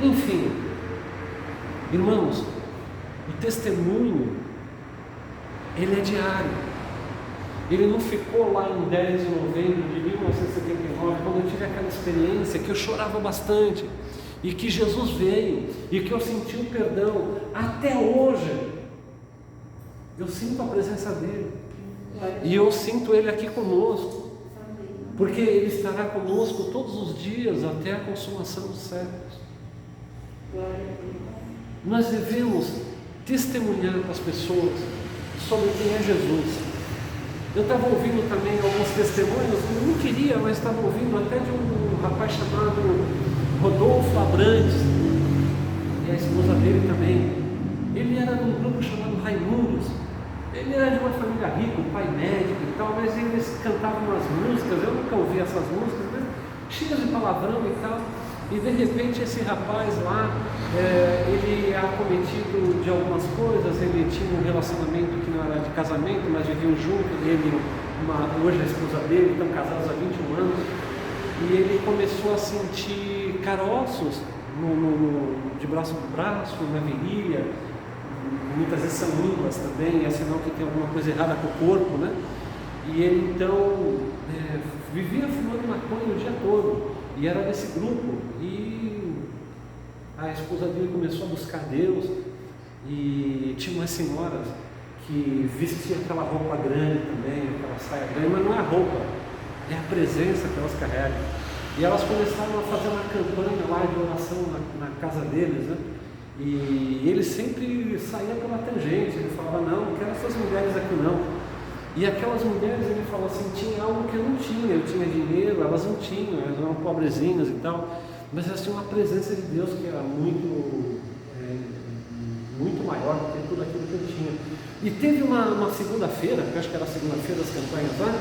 Enfim, irmãos, o testemunho, ele é diário. Ele não ficou lá em 10 de novembro de 1979, quando eu tive aquela experiência que eu chorava bastante, e que Jesus veio, e que eu senti o perdão. Até hoje, eu sinto a presença dele, e eu sinto ele aqui conosco, porque ele estará conosco todos os dias, até a consumação dos séculos. Nós devemos testemunhar para as pessoas sobre quem é Jesus. Eu estava ouvindo também alguns testemunhos, eu não queria, mas estava ouvindo até de um rapaz chamado Rodolfo Abrantes, e a esposa dele também. Ele era de um grupo chamado Raimundos. Ele era de uma família rica, um pai médico e tal, mas eles cantavam umas músicas, eu nunca ouvi essas músicas, mas cheias de palavrão e tal. E de repente esse rapaz lá, ele é acometido de algumas coisas, ele tinha um relacionamento que não era de casamento, mas viviam juntos, ele, hoje a esposa dele, estão casados há 21 anos, e ele começou a sentir caroços de braço por braço, na virilha, muitas vezes são línguas também, é sinal que tem alguma coisa errada com o corpo, né? E ele então vivia fumando maconha o dia todo, e era desse grupo, e a esposa dele começou a buscar Deus, e tinha umas senhoras que vestiam aquela roupa grande também, aquela saia grande, mas não é a roupa, é a presença que elas carregam. E elas começaram a fazer uma campanha lá de oração na casa deles, né? E ele sempre saía pela tangente, ele falava, não quero essas mulheres aqui não. E aquelas mulheres, ele falou assim, tinha algo que eu não tinha, eu tinha dinheiro, elas não tinham, elas eram pobrezinhas e tal, mas elas tinham uma presença de Deus que era muito maior do que tudo aquilo que eu tinha. E teve uma segunda-feira, que eu acho que era a segunda-feira das campanhas lá,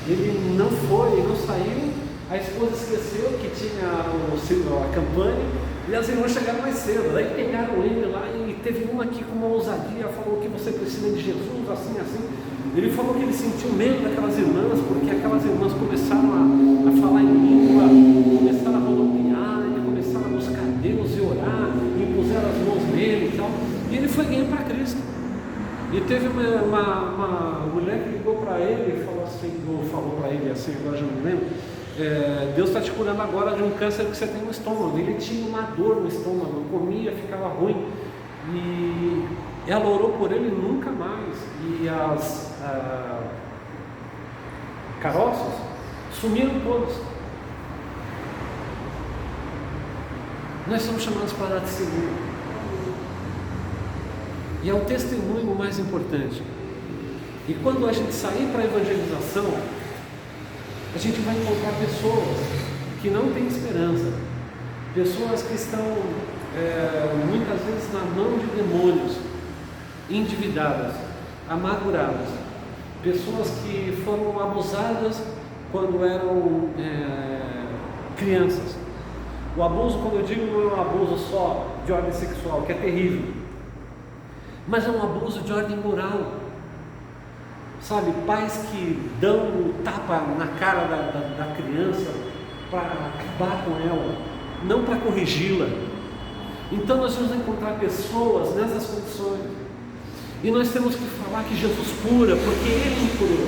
ele não foi, não saiu, a esposa esqueceu que tinha a campanha, e as irmãs chegaram mais cedo, daí pegaram ele lá e teve uma aqui com uma ousadia, falou que você precisa de Jesus, assim, assim. Ele falou que ele sentiu medo daquelas irmãs, porque aquelas irmãs começaram a falar em língua, começaram a rodopiar, e começaram a buscar Deus e orar, e impuseram as mãos nele e tal, e ele foi ganho para Cristo. E teve uma mulher que ligou para ele e falou assim, ou falou para ele assim, agora já não me lembro, Deus está te curando agora de um câncer que você tem no estômago. Ele tinha uma dor no estômago, comia, ficava ruim, e ela orou por ele nunca mais, e as caroços sumiram todos. Nós somos chamados para dar testemunho, e é o testemunho mais importante. E quando a gente sair para a evangelização, a gente vai encontrar pessoas que não têm esperança, pessoas que estão muitas vezes na mão de demônios, endividadas, amarguradas, pessoas que foram abusadas quando eram crianças. O abuso, quando eu digo, não é um abuso só de ordem sexual, que é terrível, mas é um abuso de ordem moral. Sabe, pais que dão um tapa na cara da criança para acabar com ela, não para corrigi-la. Então nós vamos encontrar pessoas nessas condições, e nós temos que falar que Jesus cura, porque Ele me curou,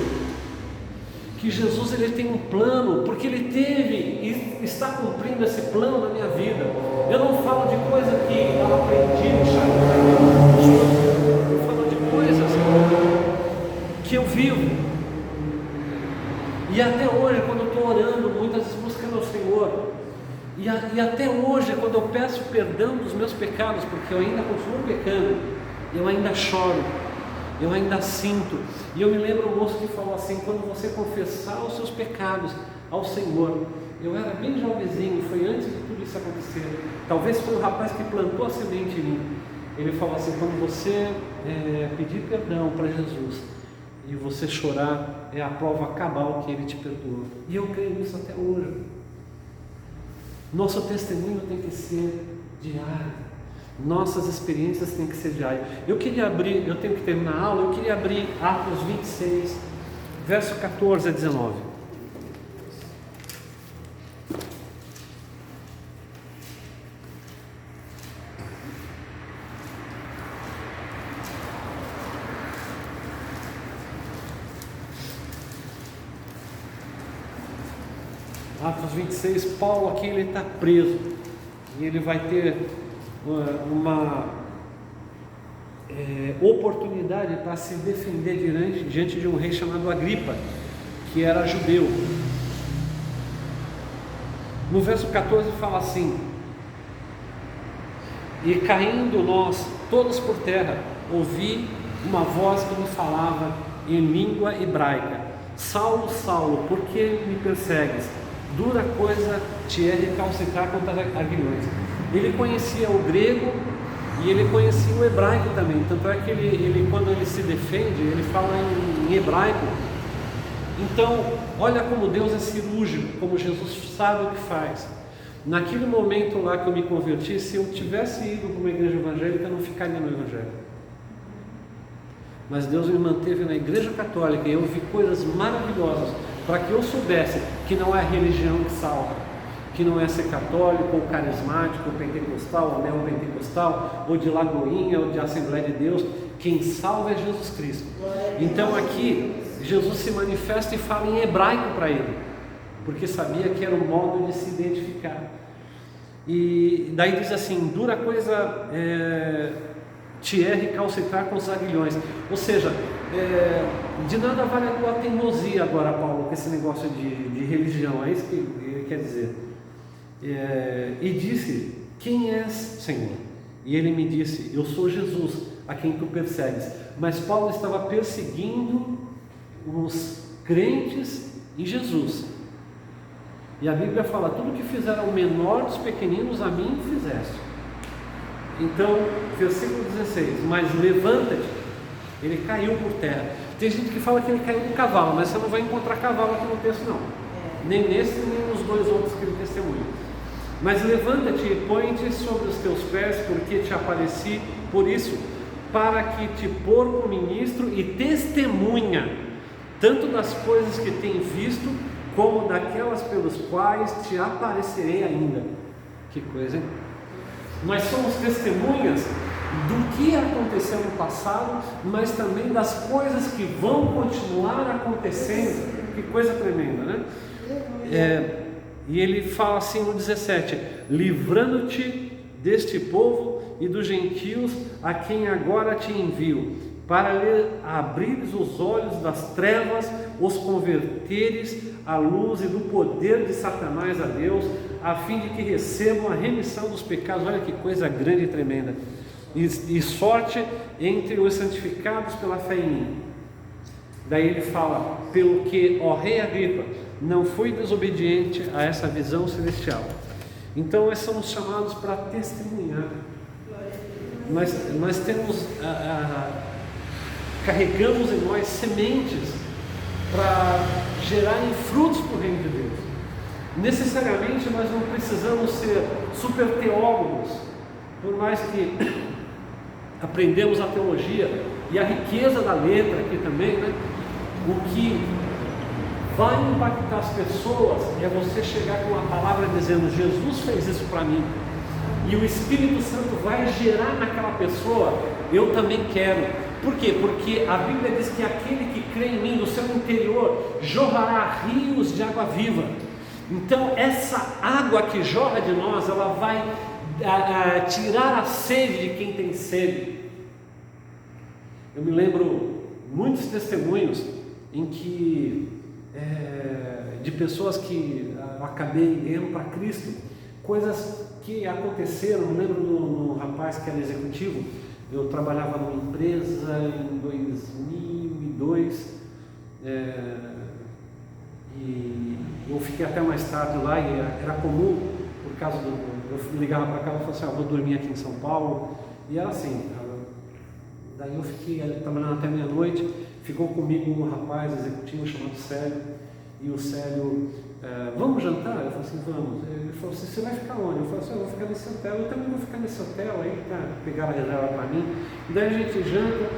que Jesus ele tem um plano, porque Ele teve e está cumprindo esse plano na minha vida. Eu não falo de coisa que eu aprendi no eu falo de coisas que eu vivo, e até hoje quando eu estou orando, muitas vezes buscando ao Senhor, e até hoje quando eu peço perdão dos meus pecados, porque eu ainda continuo pecando, eu ainda choro, eu ainda sinto. E eu me lembro um moço que falou assim, quando você confessar os seus pecados ao Senhor, eu era bem jovenzinho, foi antes de tudo isso acontecer, talvez foi o rapaz que plantou a semente em mim. Ele falou assim, quando você pedir perdão para Jesus e você chorar, é a prova cabal que Ele te perdoou. E eu creio nisso até hoje. Nosso testemunho tem que ser diário, nossas experiências têm que ser diárias. Eu queria abrir, eu tenho que terminar a aula, eu queria abrir Atos 26, verso 14 a 19. Atos 26, Paulo aqui ele está preso e ele vai ter uma oportunidade para se defender diante de um rei chamado Agripa, que era judeu. No verso 14 fala assim: e caindo nós todos por terra, ouvi uma voz que me falava em língua hebraica: Saulo, Saulo, por que me persegues? Dura coisa te é recalcitrar contra aguilhões. Ele conhecia o grego e ele conhecia o hebraico também, tanto é que ele quando ele se defende, ele fala em hebraico. Então, olha como Deus é cirúrgico, como Jesus sabe o que faz. Naquele momento lá que eu me converti, se eu tivesse ido para uma igreja evangélica, eu não ficaria no evangelho. Mas Deus me manteve na igreja católica e eu vi coisas maravilhosas para que eu soubesse que não é a religião que salva, que não é ser católico, ou carismático, ou pentecostal, ou neopentecostal, ou de Lagoinha, ou de Assembleia de Deus. Quem salva é Jesus Cristo. Então aqui Jesus se manifesta e fala em hebraico para ele, porque sabia que era um modo de se identificar. E daí diz assim: dura coisa te é recalcitrar com os aguilhões. Ou seja, de nada vale a tua teimosia agora, Paulo, com esse negócio de religião. É isso que ele quer dizer. E disse: quem és, Senhor? E ele me disse: eu sou Jesus, a quem tu persegues. Mas Paulo estava perseguindo os crentes em Jesus. E a Bíblia fala: tudo que fizeram o menor dos pequeninos, a mim fizeste. Então, versículo 16: mas levanta-te. Ele caiu por terra. Tem gente que fala que ele caiu do cavalo, mas você não vai encontrar cavalo aqui no texto não, nem nesse, nem nos dois outros que ele testemunha. Mas levanta-te e põe-te sobre os teus pés, porque te apareci por isso, para que te pôr por ministro e testemunha, tanto das coisas que tem visto, como daquelas pelos quais te aparecerei ainda. Que coisa, hein? Nós somos testemunhas do que aconteceu no passado, mas também das coisas que vão continuar acontecendo. Que coisa tremenda, né? E ele fala assim no 17: livrando-te deste povo e dos gentios, a quem agora te envio, para lhe abrires os olhos das trevas, os converteres à luz e do poder de Satanás a Deus, a fim de que recebam a remissão dos pecados. Olha que coisa grande e tremenda. E sorte entre os santificados pela fé em mim. Daí ele fala: pelo que, ó rei Agripa, não fui desobediente a essa visão celestial. Então nós somos chamados para testemunhar. Nós temos carregamos em nós sementes para gerarem frutos para o reino de Deus. Necessariamente nós não precisamos ser super teólogos, por mais que aprendemos a teologia e a riqueza da letra aqui também, né? O que vai impactar as pessoas é você chegar com a palavra dizendo: Jesus fez isso para mim, e o Espírito Santo vai gerar naquela pessoa: eu também quero. Por quê? Porque a Bíblia diz que aquele que crê em mim, no seu interior jorrará rios de água viva. Então essa água que jorra de nós, ela vai tirar a sede de quem tem sede. Eu me lembro muitos testemunhos em que de pessoas que acabei ganhando para Cristo, coisas que aconteceram. Eu me lembro no rapaz que era executivo. Eu trabalhava numa empresa em 2002 e eu fiquei até mais tarde lá, e era comum, por causa eu ligava para cá e falava assim: vou dormir aqui em São Paulo, e era assim. Daí eu fiquei trabalhando até meia-noite. Ficou comigo um rapaz executivo chamado Célio, e o Célio: vamos jantar? Eu falei assim: vamos. Ele falou assim: você vai ficar onde? Eu falei assim: eu vou ficar nesse hotel. Eu também vou ficar nesse hotel aí, pegaram a reserva para mim. Daí a gente janta.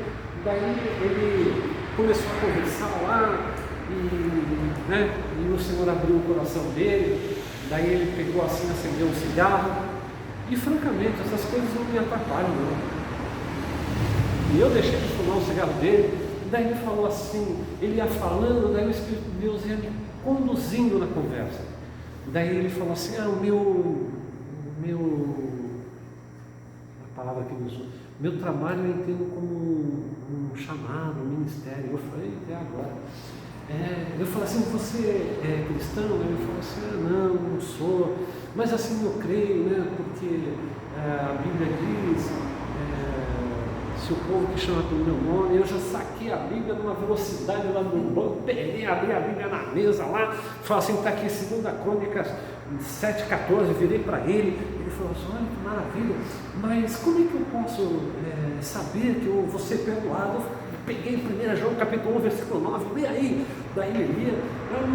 Daí ele começou a conversar lá, e o Senhor abriu o coração dele. Daí ele pegou assim, acendeu um cigarro, e francamente essas coisas não me atrapalham não. E eu deixei de fumar o cigarro dele. Daí ele falou assim, ele ia falando, daí o Espírito de Deus ia me conduzindo na conversa. Daí ele falou assim, a palavra que ele usou, meu trabalho eu entendo como um chamado, um ministério. Eu falei, até agora. Eu falei assim, você é cristão? Ele falou assim, não sou, mas assim eu creio, né? Porque a Bíblia diz, se o povo que chama pelo meu nome, eu já saquei a Bíblia numa velocidade lá no banco, peguei, abri a Bíblia na mesa lá, falei assim, está aqui 2 Crônicas 7,14, virei para ele falou assim, olha que maravilha, mas como é que eu posso saber que eu vou ser perdoado? Eu peguei 1 João capítulo 1, versículo 9, lê aí, daí ele lia,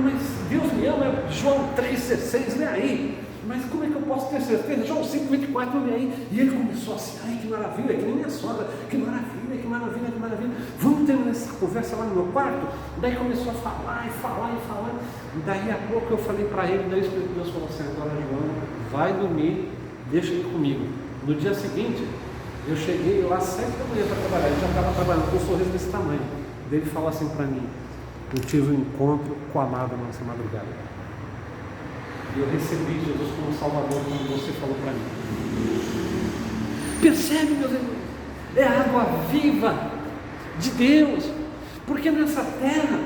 mas Deus me ama, João 3,16, lê aí, mas como é que eu posso ter certeza? João 5,24, lê aí, e ele começou assim, ai que maravilha, que nem minha sogra, que maravilha, que maravilha, que maravilha, vamos ter essa conversa lá no meu quarto? Daí começou a falar, daí a pouco eu falei para ele, daí o Espírito de Deus falou assim, agora João, vai dormir, deixa ele comigo. No dia seguinte, eu cheguei lá às 7 da manhã para trabalhar, ele já estava trabalhando com um sorriso desse tamanho. Daí ele falou assim para mim, eu tive um encontro com a amada nessa madrugada. E eu recebi Jesus como Salvador, como você falou para mim. Percebe, meus irmãos? É a água viva de Deus. Porque nessa terra,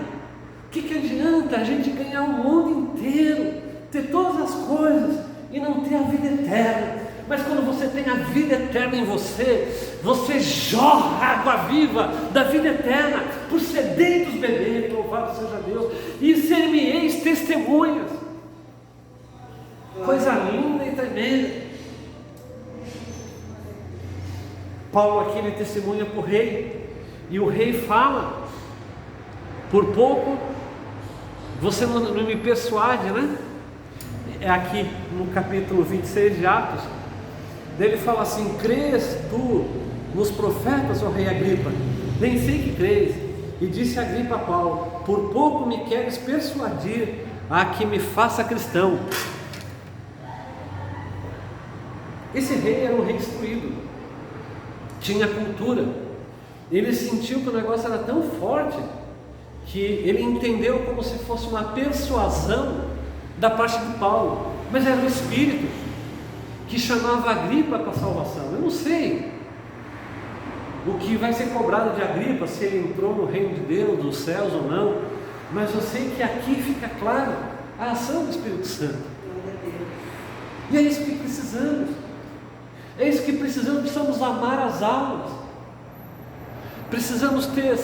o que adianta a gente ganhar o mundo inteiro, ter todas as coisas e não ter a vida eterna? Mas quando você tem a vida eterna em você, você jorra a água viva da vida eterna, por sedentos beberem, louvado seja Deus, e ser-me-eis testemunhas. Coisa linda e tremenda. Paulo aqui ele testemunha para o rei, e o rei fala, por pouco você não me persuade, né? É aqui no capítulo 26 de Atos, dele fala assim, crês tu nos profetas, ó rei Agripa? Nem sei que crês. E disse Agripa a Paulo, por pouco me queres persuadir a que me faça cristão. Esse rei era um rei instruído, tinha cultura, ele sentiu que o negócio era tão forte, que ele entendeu como se fosse uma persuasão da parte de Paulo, mas era o Espírito que chamava Agripa para a salvação. Eu não sei o que vai ser cobrado de Agripa, se ele entrou no reino de Deus, dos céus ou não, mas eu sei que aqui fica claro a ação do Espírito Santo, e é isso que precisamos. É isso que precisamos amar as almas, precisamos ter,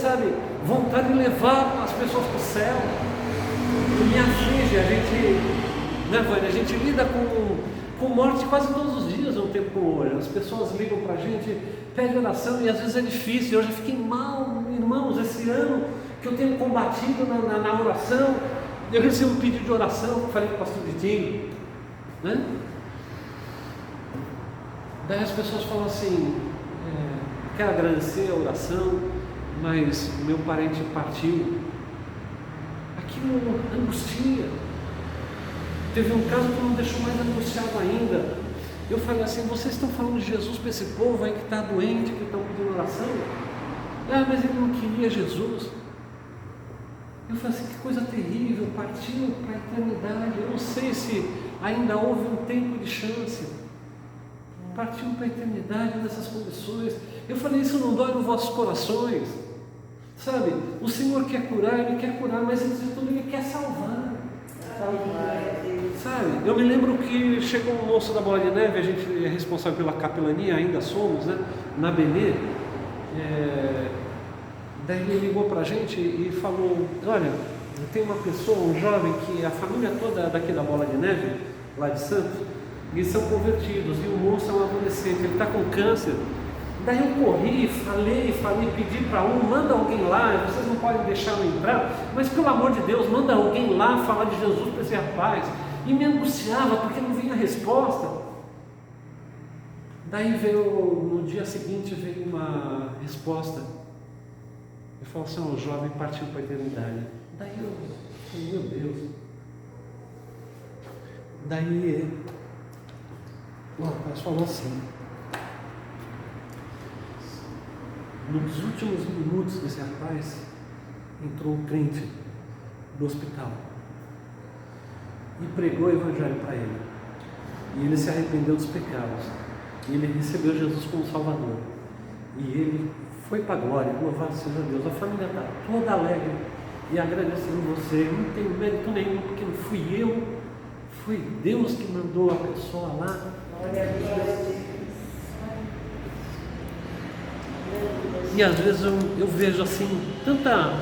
vontade de levar as pessoas para o céu. E me aflige, a gente lida com morte quase todos os dias, no tempo como hoje. As pessoas ligam para a gente, pedem oração e às vezes é difícil. Eu já fiquei mal, irmãos, esse ano que eu tenho combatido na oração. Eu recebi um pedido de oração, falei com o pastor Vitinho, né? Daí as pessoas falam assim, quero agradecer a oração, mas meu parente partiu. Aquilo angustia. Teve um caso que não deixou mais angustiado ainda. Eu falei assim, vocês estão falando de Jesus para esse povo aí que está doente, que estão pedindo oração? Mas ele não queria Jesus. Eu falei assim, que coisa terrível, partiu para a eternidade. Eu não sei se ainda houve um tempo de chance. Partiu para a eternidade nessas condições. Eu falei, isso não dói nos vossos corações? O Senhor quer curar, Ele quer curar, mas antes de tudo Ele quer salvar. Eu me lembro que chegou um moço da Bola de Neve, a gente é responsável pela capelania, ainda somos, né? Na Benê. Daí ele ligou para a gente e falou, olha, tem uma pessoa, um jovem, que a família toda daqui da Bola de Neve, lá de Santos, eles são convertidos, e o moço é um adolescente, ele está com câncer. Daí eu corri, falei, pedi para manda alguém lá, vocês não podem deixar eu entrar, mas pelo amor de Deus, manda alguém lá falar de Jesus para esse rapaz. E me angustiava, porque não vinha resposta. Daí no dia seguinte veio uma resposta. Eu falei assim, o jovem partiu para a eternidade. Daí eu falei, meu Deus. Daí o rapaz falou assim, nos últimos minutos desse rapaz, entrou um crente do hospital. e pregou o Evangelho para ele. E ele se arrependeu dos pecados. E ele recebeu Jesus como Salvador. E ele foi para a glória, louvado seja Deus. A família está toda alegre e agradecendo você. Não tem mérito nenhum, porque não fui eu, foi Deus que mandou a pessoa lá. Glória a Deus. E às vezes eu vejo assim, tanta